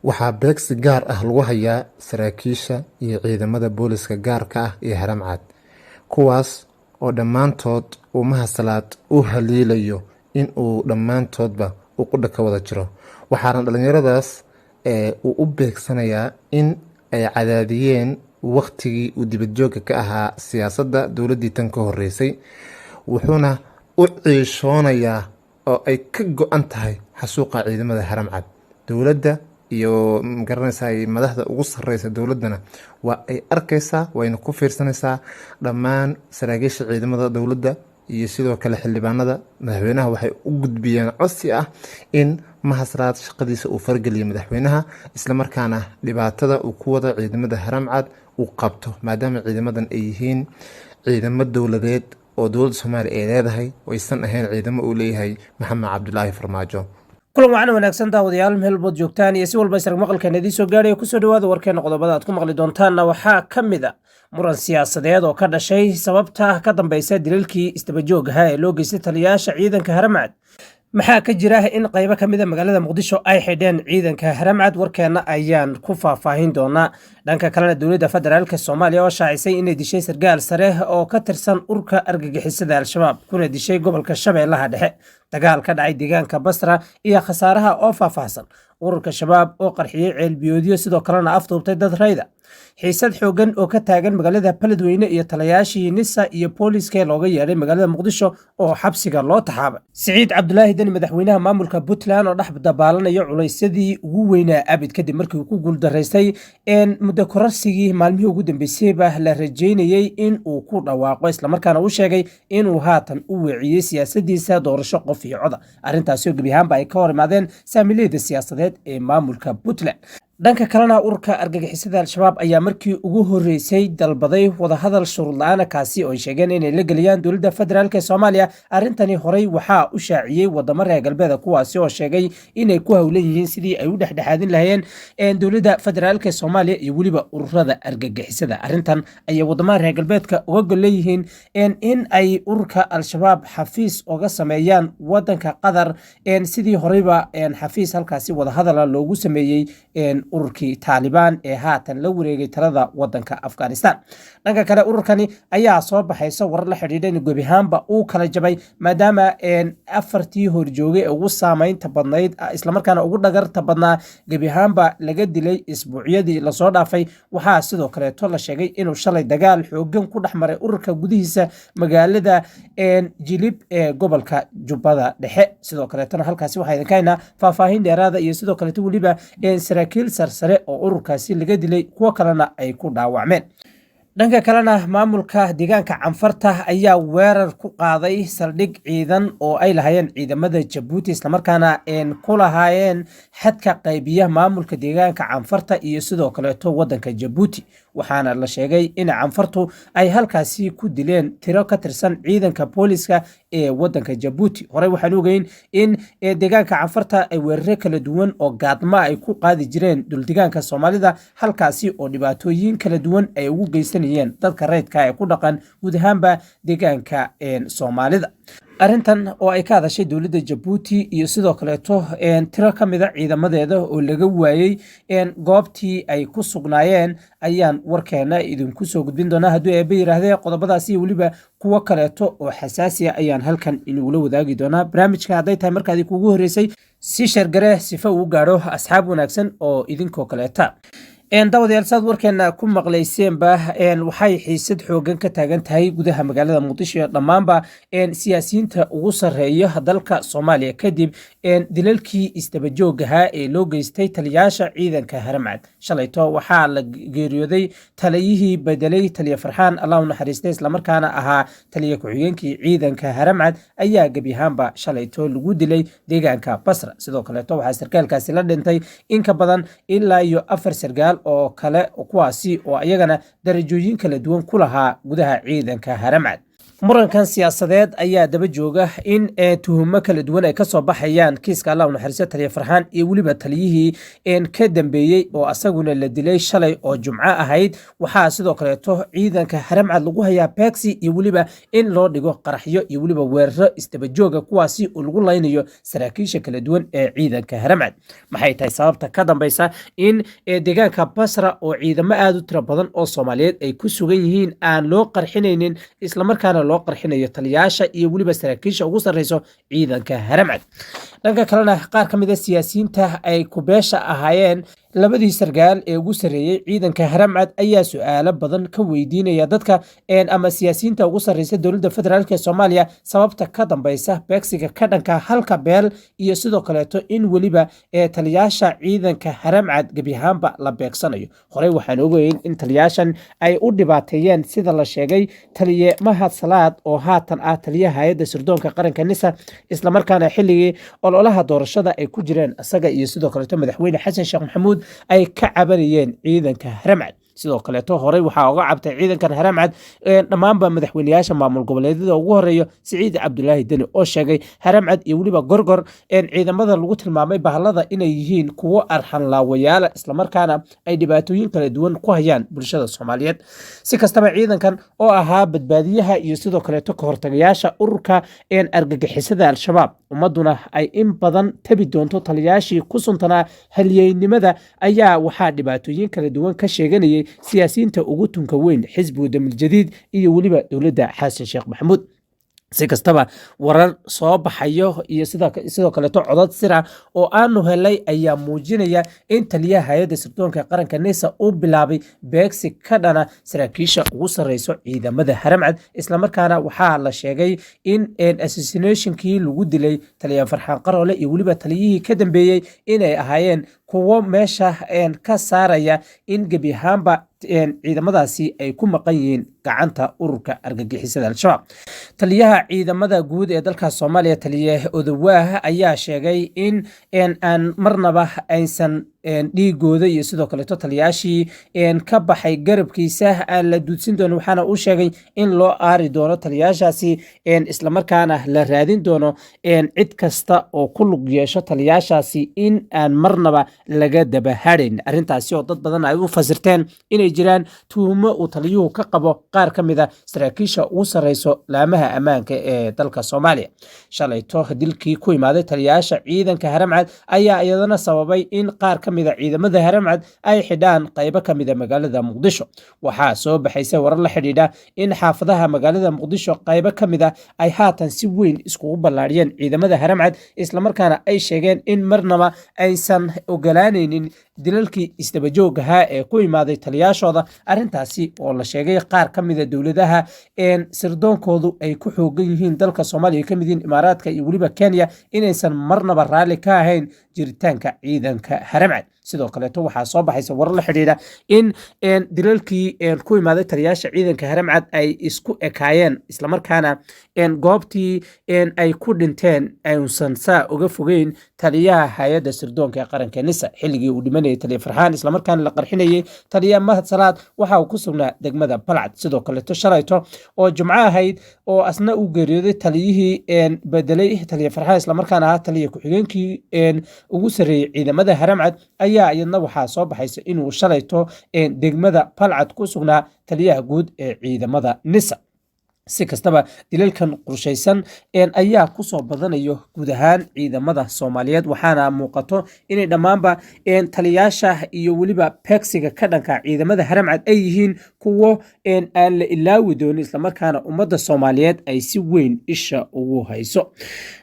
waxaa beegsi gaar ah lagu hayaa saraakiisha iyo ciidamada booliska gaarka ah ee Haramcad, kuwaas oo dhammaantood uu Mahasalaad u haliilayo in uu dhammaantoodba uu qudha ka wada jiro. Waxaana dhalinyaradaas uu u beegsanayaa in ay cadaadiyeen waqtigii uu dibadjoogga ka ahaa siyaasadda dowladdii tan ka horreysay, wuxuuna u ciishoonayaa oo ay ka go-an tahay xasuuqa ciidamada Haramcad. Dowladda iyo magaranaysaa madaxda ugu sarreysa dowladdana waa ay arkaysaa, wayna ku fiirsanaysaa. Dhammaan saraakiisha ciidamada dowladda iyo sidoo kale xildhibaanada madaxweynaha waxay u gudbiyeen codsi ah in Mahasalaad shaqadiisa uu fargeliyo madaxweynaha, isla markaana dhibaatada uu ku wado ciidamada Haramcad uu qabto, maadaama ciidamadan ay yihiin ciidamo dowladeed oo dowladda Soomaaliya ay leedahay oo aysan ahayn ciidamo uu leeyahay Maxamed Cabdulaahi Farmaajo. kulan wacan wanaagsan daawadayaal meel bood joogtaan iyo si walba isarag maqalkeena idiin soo gaadhay kusoo dhawaada warkeena qodobada aad ku maqli doontaanna waxaa ka mid a muran siyaasadeed oo ka dhashay sababta ka dambeysa dilalkii isdabajoogaha ee loo geystay taliyayaasha ciidanka Haramcad. maxaa ka jira in qaybo ka mid a magaalada Muqdisho ay xidheen ciidanka Haramcad? warkeena ayaan ku faahfaahin doonaa. dhanka kalena dowladda federaalka Soomaaliya oo shaacisay inay dishay sargaal sare oo ka tirsan urka argagixisada Al-Shabaab kuna dishay gobolka Shabeellaha Dhexe. dagaal ka dhacay deegaanka Basra iyo khasaaraha oo faahfaahsan. ururka Shabaab oo qarxiyay ceelbiyoodyo sidoo kalena afduubtay dad rayda. xiisad xoogan oo ka taagan magaalada Beledweyne iyo talayaashii NISA iyo booliska looga yeedhay magaalada Muqdisho oo xabsiga loo taxaabay. Siciid Cabdulaahi Dani madaxweynaha maamulka Puntland oo dhex dabaalanaya culaysadii ugu weynaa abid kadib markii uu ku guuldareystay muddo kororsigii maalmihii ugu dambeysay baa la rajeynayay in uu ku dhawaaqo, isla markaana uu sheegay inuu haatan u weeciyey siyaasadiisa doorasho qof iyo cod. arrintaasi oo gebi ahaanba ay ka hor imaadeen saamileyda siyaasadeed ee maamulka Puntland. dhanka kalena ururka argagixisada Al-Shabaab ayaa markii ugu horeysay dalbaday wadahadal shuruud la'aan kaasi oo ay sheegeen inay la geliyaan dowladda federaalka Soomaaliya. arrintani horey waxaa u shaaciyay wadamo reer galbeed kuwaasi oo sheegay inay ku hawlan yihiin sidii ay u dhexdhexaadin lahaayeen dowladda federaalka Soomaaliya iyo waliba ururada argagixisada. arrintan ayay wadamada reer galbeedka uga gol leeyihiin in ay ururka Al-Shabaab xafiis uga sameeyaan wadanka Qatar, sidii horeyba xafiis halkaasi wadahadal loogu sameeyay ururkii Taliban ee haatan la wareegay talada wadanka Afghanistan. dhanka kale ururkani ayaa soo baxaysa warar la xidhiidha in gebi ahaanba uu kala jabay maadaama afartii horjoogay ee ugu saameynta badnayd isla markaana ugu dhagarta badnaa gebi ahaanba laga dilay isbuucyadii lasoo dhaafay. waxaa sidoo kaleeto la sheegay inuu shalay dagaal xoogan ku dhex maray ururka gudihiisa magaalada Jilib ee gobolka Jubbada Dhexe. sidoo kaleetona halkaasi waxaa idinka haynaa faahfaahin dheeraada iyo sidoo kaleeto waliba saraakiil sarsare oo ururkaasi laga dilay, kuwo kalena ay ku dhaawacmeen. dhanka kalena maamulka deegaanka Canfarta ayaa weerar ku qaaday saldhig ciidan oo ay lahaayeen ciidamada Jabuuti, isla markaana ku lahaayeen xadka qaybiya maamulka deegaanka Canfarta iyo sidoo kaleeto wadanka Jabuuti. waxaana la sheegay in Canfartu ay halkaasi ku dileen tiro ka tirsan ciidanka booliska ee wadanka Jabuuti. horey waxaan ogeyn in deegaanka Canfarta ay weeraro kala duwan oo gaadma ay ku qaadi jireen duldeegaanka Soomaalida, halkaasi oo dhibaatooyin kala duwan ay ugu geysanayeen dadka rayidka ee ku dhaqan guud ahaanba deegaanka Soomaalida. arrintan oo ay ka hadashay dowladda Jabuuti iyo sidoo kaleeto tiro ka mid a ciidamadeeda oo laga waayay goobtii ay ku sugnaayeen ayaan warkeena idinku soo gudbin doonaa haddii ay yiraahdeen. qodobadaasi iyo waliba kuwo kaleeto oo xasaasi ah ayaan halkan inagula wadaagi doonaa. barnaamijka hadday tahay markaadii kugu horeysay si shargare sifa uu gaadho asxaab wanaagsan oo idinkoo kaleeta. daawadayaal saad warkeena ku maqlayseenba waxay xiisad xoogan ka taagan tahay gudaha magaalada Muqdisho dhammaanba siyaasiyiinta ugu sarreeya dalka Soomaaliya kadib dilalkii isdabajoogaha ee loo geystay taliyayaasha ciidanka Haramcad. shalayto waxaa la geeriyooday taliyihii bedelay taliya Farxaan Allah u naxariistay, isla markaana ahaa taliya ku-xigeenkii ciidanka Haramcad ayaa gebi ahaanba shalayto lagu dilay deegaanka Basra. sidoo kaleeto waxaa sarkaalkaasi la dhintay in ka badan ilaa iyo 4 sargaal oo kale kuwaasi oo ayagana darajooyin kala duwan ku lahaa gudaha ciidanka Haramcad. murankan siyaasadeed ayaa daba jooga in tuhumo kala duwan ay kasoo baxayaan kiiska allah u naxariisto taliya farxaan iyo weliba taliyihii ka dambeeyey oo asaguna la dilay shalay oo jumco ahayd. waxaa sidoo kaleeto ciidanka haramcad lagu hayaa beegsi iyo weliba in loo dhigo qaraxyo iyo weliba weeraro isdabajooga kuwaasi oo lagu laynayo saraakiisha kala duwan ee ciidanka haramcad. maxay tahay sababta ka dambeysa in deegaanka basra oo ciidamo aada u tiro badan oo soomaaliyeed ay ku sugan yihiin aan loo qarxinaynin islamarkaana loo qarxinayo taliyaasha iyo weliba saraakiisha ugu sarreyso ciidanka haramcad? dhanka kalena qaar ka mid a siyaasiyiinta ay ku beesha ahaayeen labadii sargaal ee ugu sarreeyey ciidanka haramcad ayaa su-aalo badan ka weydiinaya dadka ama siyaasiyiinta ugu sarreysa dowladda federaalk ee soomaaliya sababta ka dambeysa beegsiga ka dhanka halka beel iyo sidoo kaleeto in weliba taliyaasha ciidanka haramcad gebi ahaanba la beegsanayo. horey waxaan ogeyn in taliyaashan ay u dhibaateeyeen sida la sheegay taliye mahad salaad oo haatan ah taliyaha hay-adda sirdoonka qaranka nisa islamarkaana xilligii ololaha doorashada ay ku jireen isaga iyo sidoo kaleeto madaxweyne xasan sheekh maxamuud ay ka cabanayeen ciidanka haramcad. sidoo kaleeto horey waxaa uga cabtay ciidankan haramcad dhammaanba madaxweyneyaasha maamul goboleedyada ugu horeeyo siciid cabdulaahi deni oo sheegay haramcad iyo weliba gorgor ciidamada lagu tilmaamay bahalada inay yihiin kuwo arxan laawayaala islamarkaana ay dhibaatooyin kala duwan ku hayaan bulshada soomaaliyeed. si kastaba ciidankan oo ahaa badbaadiyaha iyo sidoo kaleeto ka hortagayaasha ururka argagixisada al-shabaab ummaduna ay in badan tabi doonto taliyaashii ku suntanaa halyeynimada ayaa waxaa dhibaatooyin kala duwan ka sheeganayay siyaasiyiinta ugu tunka weyn xisbiga damiljadiid iyo weliba dowladda xasan sheekh maxamuud. si kastaba warar soo baxayo iyo sidoo kaleeto codod sira oo aanu helay ayaa muujinaya in taliyaha hay-adda sirdoonka qaranka nisa uu bilaabay beegsi ka dhana saraakiisha ugu sarreyso ciidamada haramcad islamarkaana waxaa la sheegay in assassinationkii lagu dilay taliya farxaan qaroole iyo weliba taliyihii ka dambeeyey inay ahaayeen kuwo meesha ka saaraya in gebi ahaanba ciidamadaasi ay ku maqan yihiin gacanta ururka argagixisada al-shabaab. taliyaha ciidamada guud ee dalka soomaaliya taliye odawaah ayaa sheegay in aan marnaba aysan dhiigooda iyo sidoo kaleeto taliyaashii ka baxay garabkiisa aan la duudsin doono waxaana uu sheegay in loo aari doono taliyaashaasi islamarkaana la raadin doono cid kasta oo ku lug yeesho taliyaashaasi in aan marnaba laga daba hadhayn. arrintaasi oo dad badan ay u fasirteen inay jiraan tuhumo uu taliyuhu ka qabo qaar ka mid a saraakiisha ugu sarreyso laamaha ammaanka ee dalka soomaaliya. shalayto dilkii ku imaaday taliyaasha ciidanka haramcad ayaa iyadana sababay in qaar ka mid a ciidamada haramcad ay xidhaan qaybo ka mid a magaalada muqdisho. waxaa soo baxaysa warar la xidhiidha in xaafadaha magaalada muqdisho qaybo ka mid a ay haatan si weyn iskugu ballaadhiyeen ciidamada haramcad islamarkaana ay sheegeen in marnaba aysan ogolaanaynin dilalkii isdabajoogahaa ee ku imaaday taliyaashooda. arrintaasi oo la sheegay qaar ka mid a dowladaha sirdoonkoodu ay ku xoogan yihiin dalka soomaaliya ka mid yihiin imaaraadka iyo weliba kenya inaysan marnaba raalli ka ahayn jiritaanka ciidanka haramcad. sidoo kaleeto waxaa soo baxaysa warar la xidhiidha in dilalkii ku imaaday taliyaasha ciidanka haramcad ay isku ekaayeen islamarkaana goobtii ay ku dhinteen ayuusan saa uga fogeyn taliyaha hay-adda sirdoonka ee qaranka nisa xilligii uu dhimanayay taliya farxaan islamarkaana la qarxinayay taliya mahad salaad waxa uu ku sugnaa degmada balcad. sidoo kaleeto shalayto oo jumco ahayd oo asna uu geeriyooday taliyihii bedelay taliya farxaan islamarkaana ahaa taliya ku-xigeenkii ugu sarreeyey ciidamada haramcad ayaa iyadna waxaa soo baxaysa inuu shalayto degmada balcad ku sugnaa taliyaha guud ee ciidamada nisa. si kastaba dilalkan qorshaysan ayaa kusoo badanayo guud ahaan ciidamada soomaaliyeed waxaana muuqato inay dhammaanba taliyaasha iyo weliba beegsiga ka dhanka ciidamada haramcad ay yihiin kuwo aan la ilaawi doonin islamarkaana ummadda soomaaliyeed ay si weyn isha ugu hayso.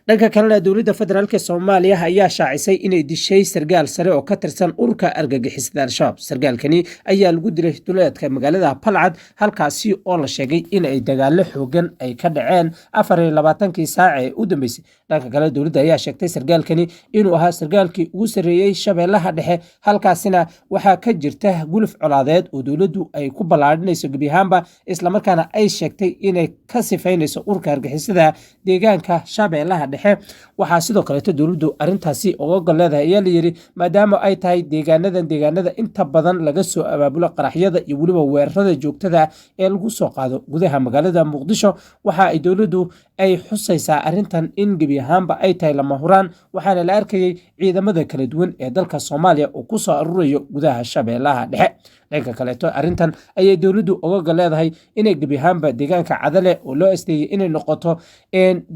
dhanka kalena dowladda federaalk soomaaliya ayaa shaacisay inay dishay sargaal sare oo ka tirsan ururka argagixisada al-shabaab. sargaalkani ayaa lagu dilay duleedka magaalada balcad halkaasi oo la sheegay inay dagaalo xoogan ay ka dhaceen 24 saac ee u dambeysay. dhanka kale dowladda ayaa sheegtay sargaalkani inuu ahaa sargaalkii ugu sarreeyey shabeellaha dhexe halkaasina waxaa ka jirta guluf colaadeed oo dowladdu ay ku ballaadhinayso gebi ahaanba islamarkaana ay sheegtay inay ka sifaynayso ururka argagixisada deegaanka shabeellaha dhexe waxaa sidoo kaleeto dowladdu arrintaasi uga gol leedahay ayaa layidhi maadaama ay tahay deegaanada inta badan laga soo abaabulo qaraxyada iyo weliba weerarada joogtada ee lagu soo qaado gudaha magaalada muqdisho waxa ay dowladdu ay xusaysaa arrintan in gebi ahaanba ay tahay lama huraan waxaana la arkayay ciidamada kala duwan ee dalka Soomaaliya oo ku soo arurayo gudaha Shabeellaha Dhexe dhanka kaleeto arrintan ayay dowladdu uga gol leedahay inay gebi ahaanba deegaanka Cadale oo loo asteeyay inay noqoto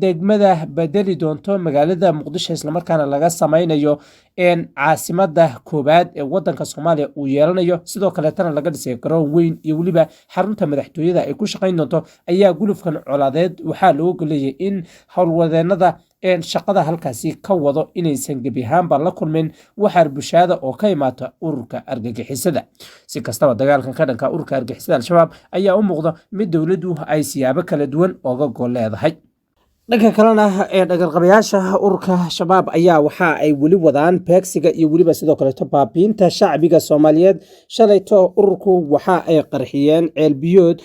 degmada bedeli doonto magaalada Muqdisho isla markaana laga samaynayo caasimada koobaad ee wadanka Soomaaliya uu yeelanayo sidoo kaleetana laga dhisay garoon weyn iyo weliba xarunta madaxtooyada ay ku shaqayn doonto ayaa gulufkan colaadeed waxaa loo goleeyay in howlwadeenada shaqada halkaasi ka wado inaysan gebi ahaanba la kulmin waxaar bulshada oo ka imaata ururka argagixisada si kastaba dagaalkan ka dhanka ururka argagixisada al-shabaab ayaa u muuqda mid dowladdu ay siyaabo kala duwan uga gol leedahay dhanka kalena dhagarqabayaasha ururka shabaab ayaa waxa ay weli wadaan beegsiga iyo weliba sidoo kaleeto baabiinta shacbiga Soomaaliyeed shalayto ururku waxa ay qarxiyeen ceelbiyood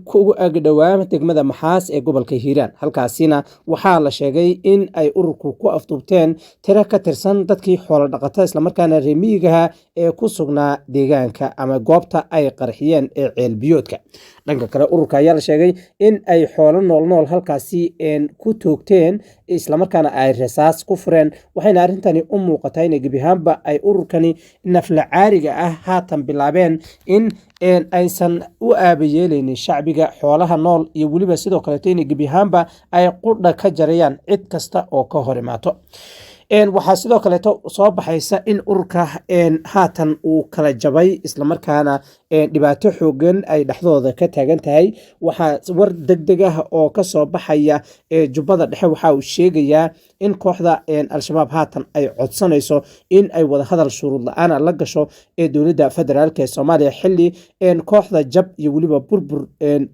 ku agdhawaa degmada Maxaas ee gobolka Hiiraan halkaasina waxaa la sheegay in ay ururku ku afduubteen tiro ka tirsan dadkii xoolo dhaqatada isla markaana reemiyiga ee ku sugnaa deegaanka ama goobta ay qarxiyeen ee ceelbiyoodka dhanka kale ururka ayaa la sheegay in ay xoolo nool halkaasi ku toogteen isla markaana ay rasaas ku fureen waxayna arrintani u muuqataa in gebi ahaanba ay ururkani nafla caariga ah haatan bilaabeen in aysan u aabayeelaynin shacbiga xoolaha nool iyo weliba sidoo kaleeto in gebi ahaanba ay qudha ka jarayaan cid kasta oo ka hor imaato waxaa sidoo kaleeto soo baxaysa in ururka haatan uu kala jabay isla markaana dhibaato xoogan ay dhexdooda ka taagan tahay waxaa war degdeg ah oo ka soo baxaya jubbada dhexe waxa uu sheegayaa in kooxda al-shabaab haatan ay codsanayso in ay wada hadal shuruud la-aan la gasho ee dowladda federaalk ee Soomaaliya xilli kooxda jab iyo weliba burbur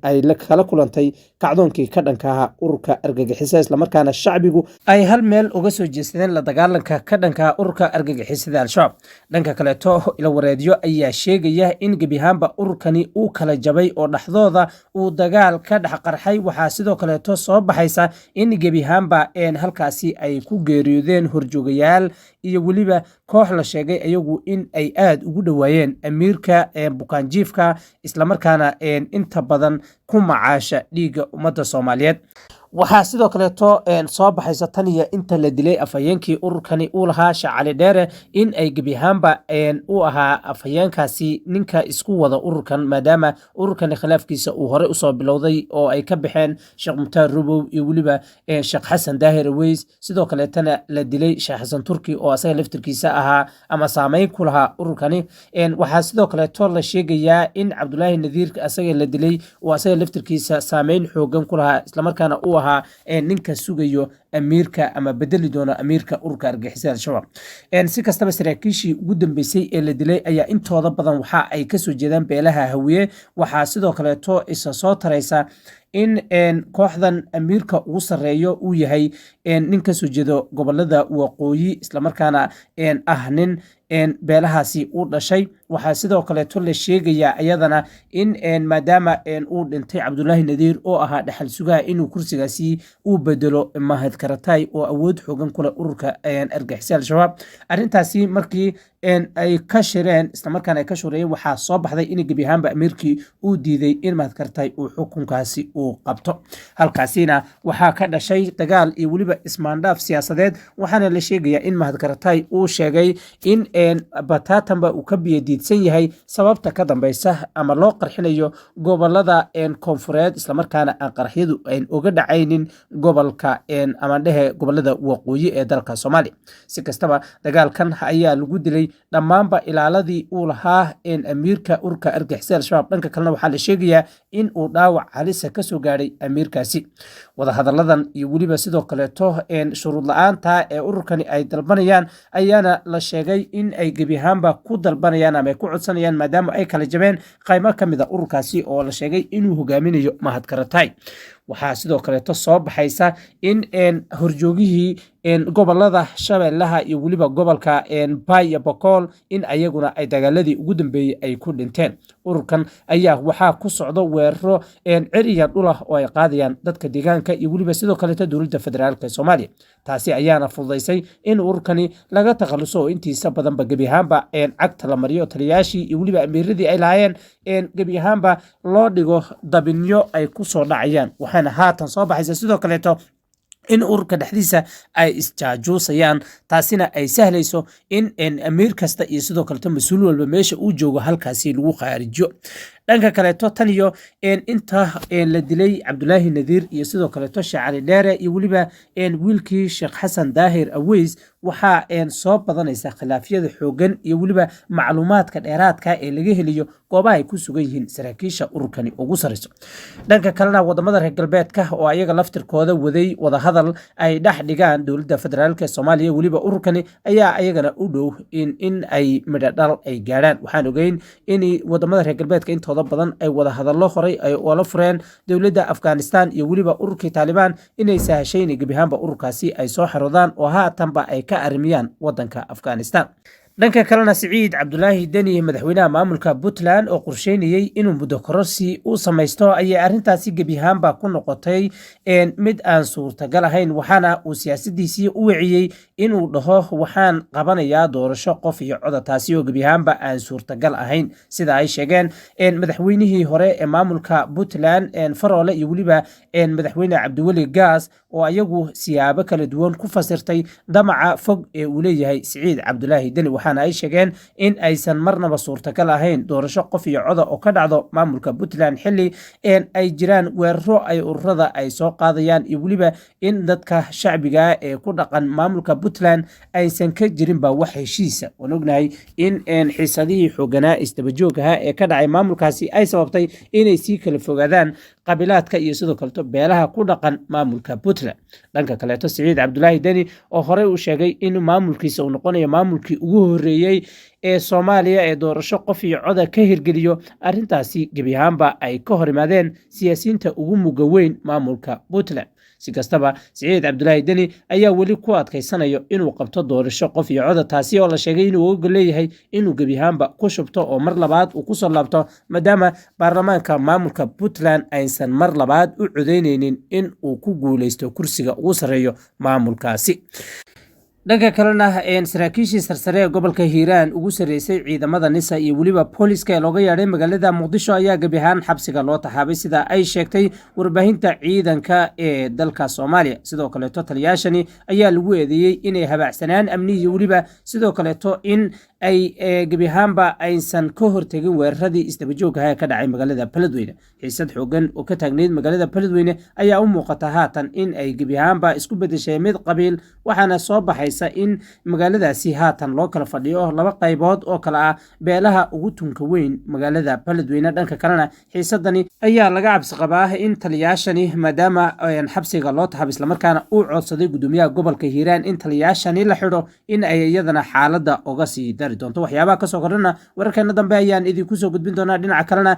ay kala kulantay kacdoonkii ka dhanka ahaa ururka argagixisada isla markaana shacbigu ay hal meel uga soo jeesadeen la dagaalanka ka dhanka ururka argagixisada al-shabaab dhanka kaleeto ila wareedyo ayaa sheegaya in gebi ahaanba ururkani uu kala jabay oo dhexdooda uu dagaal ka dhex qarxay waxaa sidoo kaleeto soo baxaysa in gebi ahaanba halkaasi ay ku geeriyoodeen horjoogayaal iyo weliba koox la sheegay ayagu in ay aad ugu dhawaayeen amiirka bukaanjiifka isla markaana inta badan ku macaasha dhiigga ummadda Soomaaliyeed waxaa sidoo kaleeto soo baxaysa tan iyo inta la dilay afhayeenkii ururkani uu lahaa Shacali Dheere in ay gebi ahaanba u ahaa afhayeenkaasi ninka isku wada ururkan maadaama ururkani khilaafkiisa uu hore usoo bilowday oo ay ka baxeen Sheekh Mutaar Rubow iyo weliba Sheekh Xasan Daahir Aweys sidoo kaleetana la dilay Sheekh Xasan Turki oo asaga laftirkiisa ahaa ama saameyn ku lahaa ururkani waxaa sidoo kaleeto la sheegayaa in Cabdullaahi Nadiir asaga la dilay oo asaga laftirkiisa saameyn xoogan ku lahaa isla markaana uu ninka sugayo amiirka ama bedeli doona amiirka ururka argagixisada al-shabaab si kastaba saraakiishii ugu dambeysay ee la dilay ayaa intooda badan waxa ay ka soo jeedaan beelaha hawiye waxaa sidoo kaleeto isa soo taraysa in kooxdan amiirka ugu sareeyo uu yahay nin ka soo jeedo gobolada waqooyi isla markaana ah nin beelahaasi uu dhashay waxaa sidoo kaleeto la sheegayaa ayadana in maadaama uu dhintay Cabdullaahi Nadiir oo ahaa dhaxal sugaha inuu kursigaasi uu bedelo Mahad Karatay oo awood xoogan ku leh ururka argagixisada al-shabaab arrintaasi markii ay ka shireen isla markaana ay ka shurayeen waxaa soo baxday in gebi ahaanba amiirkii uu diiday in Mahad Karatay uu xukunkaasi uu qabto halkaasina waxaa ka dhashay dagaal iyo weliba ismaandhaaf siyaasadeed waxaana la sheegayaa in Mahad Karatay uu sheegay in bataatanba uu ka biyadiidsan yahay sababta ka dambeysa ama loo qarxinayo gobolada koonfureed isla markaana aan qarxiyadu uga dhacaynin gobolka ama dhehe gobolada waqooyi ee dalka Soomaaliya si kastaba dagaalkan ayaa lagu dilay dhammaanba ilaaladii uu lahaa amiirka ururka argagixisada al-shabaab dhanka kalena waxaa la sheegayaa in uu dhaawac halisa ka soo gaadhay amiirkaasi wadahadalladan iyo weliba sidoo kaleeto shuruud la-aanta ee ururkani ay dalbanayaan ayaana la sheegay in ay gebi ahaanba ku dalbanayaan ama ay ku codsanayaan maadaama ay kala jabeen qaymo ka mid a ururkaasi oo la sheegay inuu hogaaminayo Mahad Karatay waxaa sidoo kaleeto soo baxaysa in horjoogihii gobolada Shabeellaha iyo weliba gobolka Bay iyo Boqol in ayaguna ay dagaaladii ugu dambeeyay ay ku dhinteen ururkan ayaa waxaa ku socdo weeraro ciriya dhul ah oo ay qaadayaan dadka deegaanka iyo weliba sidoo kaleeto dowladda federaalka Soomaaliya taasi ayaana fududaysay in ururkani laga takhaluso oo intiisa badanba gebi ahaanba cagta la mariyo taliyaashii iyo weliba amiiradii ay lahaayeen gebi ahaanba loo dhigo dabinyo ay ku soo dhacayaan. waxaana haatan soo baxaysa sidoo kaleeto in ururka dhexdiisa ay isjaajuusayaan, taasina ay sahlayso in amiir kasta iyo sidoo kaleeto mas-uul walba meesha uu joogo halkaasi lagu khaarijiyo. dhanka kaleeto tan iyo inta la dilay cabdulaahi nadiir iyo sidoo kaleeto sheekh cali dheere iyo weliba wiilkii sheekh xasan daahir aweys waxaa soo badanaysa khilaafyada xoogan iyo weliba macluumaadka dheeraadka ee laga heliyo goobaha ay ku sugan yihiin saraakiisha ururkani ugu sareyso. dhanka kalena wadamada reer galbeedka oo ayaga laftirkooda waday wadahadal ay dhex dhigaan dowladda federaalk ee soomaaliya weliba ururkani ayaa ayagana u dhow in ay midhodhal ay gaadhaan. waxaan ogeyn in wadamada reer galbeedka intooda badan ay wadahadallo horay ay oola fureen dowladda afghanistan iyo weliba ururkii taalibaan inay sahashayn gebi ahaanba ururkaasi ay soo xaroodaan oo haatanba ay ka arrimiyaan wadanka afghanistan. dhanka kalena siciid cabdulaahi deni madaxweynaha maamulka puntland oo qorsheynayey inuu muddo kororsi u samaysto ayay arrintaasi gebi ahaanba ku noqotay mid aan suurtagal ahayn, waxaana uu siyaasadiisii u wiciyey inuu dhaho waxaan qabanayaa doorasho qof iyo coda, taasi oo gebi ahaanba aan suurtagal ahayn sida ay sheegeen madaxweynihii hore ee maamulka puntland faroole iyo weliba madaxweyne cabdiweli gaas oo ayagu siyaabo kala duwan ku fasirtay damaca fog ee uu leeyahay siciid cabdulaahi deni. waxaana ay sheegeen in aysan marnaba suurtagal ahayn doorasho qof iyo coda oo ka dhacdo maamulka puntland xili ay jiraan weeraro ay ururada ay soo qaadayaan iyo weliba in dadka shacbiga ee ku dhaqan maamulka puntland aysan ka jirinba wax heshiisa. waan ognahay in xiisadihii xooganaa isdabajoogaha ee ka dhacay maamulkaasi ay sababtay inay sii kala fogaadaan qabilaadka iyo sidoo kaleto beelaha ku dhaqan maamulka puntland. dhanka kaleeto siciid cabdulaahi deni oo horey u sheegay in maamulkiisa uu noqonayo maamulkii ugu horeeyey ee soomaaliya ee doorasho qof iyo coda ka hirgeliyo, arrintaasi gebi ahaanba ay ka hor imaadeen siyaasiyiinta ugu muga weyn maamulka puntland. si kastaba siciid cabdulaahi deni ayaa weli ku adkaysanayo inuu qabto doorasho qof iyo coda, taasi oo la sheegay inuu oga leeyahay inuu gebi ahaanba ku shubto oo mar labaad uu kusoo laabto maadaama baarlamaanka maamulka puntland aysan mar labaad u codeyneynin in uu ku guuleysto kursiga ugu sarreeyo maamulkaasi. dhanka kalena saraakiishii sarsare ee gobolka hiiraan ugu sarreysay ciidamada nisa iyo weliba booliska ee looga yeedhay magaalada muqdisho ayaa gebi ahaan xabsiga loo taxaabay sida ay sheegtay warbaahinta ciidanka ee dalka soomaaliya. sidoo kaleeto taliyaashani ayaa lagu eedeeyey inay habaacsanaan amni iyo weliba sidoo kaleeto in ay gebi ahaanba aysan ka hortegin weeraradii isdabajoogaha ee ka dhacay magaalada beledweyne. xiisad xoogan oo ka taagneyd magaalada beledweyne ayaa u muuqata haatan in ay gebi ahaanba isku bedeshay mid qabiil, waxaana soo baxay in magaaladaasi haatan loo kala fadhiyo laba qaybood oo kale ah beelaha ugu tunka weyn magaalada beledweyne. dhanka kalena xiisadani ayaa laga cabsi qabaa in taliyaashani maadaama xabsiga loo taxab islamarkaana uu codsaday gudoomiyaha gobolka hiiraan in taliyaashani la xidho in ay iyadana xaalada uga sii dari doonto. waxyaabaha kasoo kordhana wararkeena dambe ayaan idinku soo gudbin doonaa. dhinaca kalena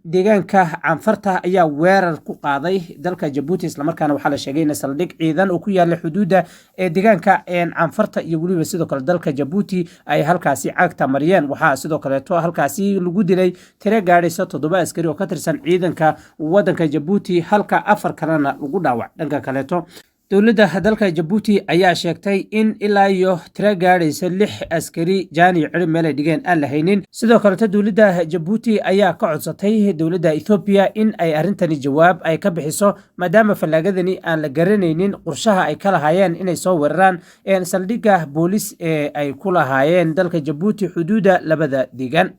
deegaanka canfarta ayaa weerar ku qaaday dalka jabuuti islamarkaana waxaa la sheegay in saldhig ciidan oo ku yaala xuduudda deegaanka canfarta iyo weliba sidoo kale dalka jabuuti ay halkaasi cagta mariyeen. waxaa sidoo kaleeto halkaasi lagu dilay tiro gaadhaysa 7 askari oo ka tirsan ciidanka wadanka jabuuti halka 4 kalena lagu dhaawac. dhanka kaleeto dowladda dalka jabuuti ayaa sheegtay in ilaa iyo tiro gaadhaysa 6 askari jaani cirib meel ay dhigeen aan la haynin. sidoo kaleeto dowladda jabuuti ayaa ka codsatay dowladda Ethiopia in ay arrintani jawaab ay ka bixiso maadaama fallaagadani aan la garanaynin qorshaha ay ka lahaayeen inay soo weeraraan saldhigga boolis ee ay ku lahaayeen dalka jabuuti xuduudda labada deegaan.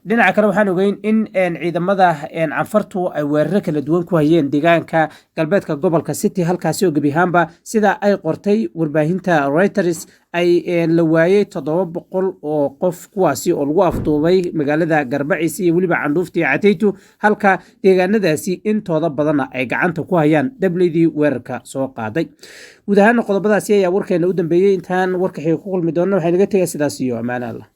dhinaca kale waxaan ogeyn in ciidamada canfartu ay weeraro kala duwan ku hayeen deegaanka galbeedka gobolka city halkaasi oo gebi ahaanba sida ay qortay warbaahinta Reuters ay la waayay 700 oo qof kuwaasi oo lagu afduubay magaalada Garbaciis iyo weliba Candhuufti Cateytu halka deegaanadaasi intooda badan ay gacanta ku hayaan dableydii weerarka soo qaaday. guud ahaan qodobadaasi ayaa warkeena u dambeeyay. intaan warka xigay ku kulmi doona waxay naga tagay sidaas iyo amaana Allah.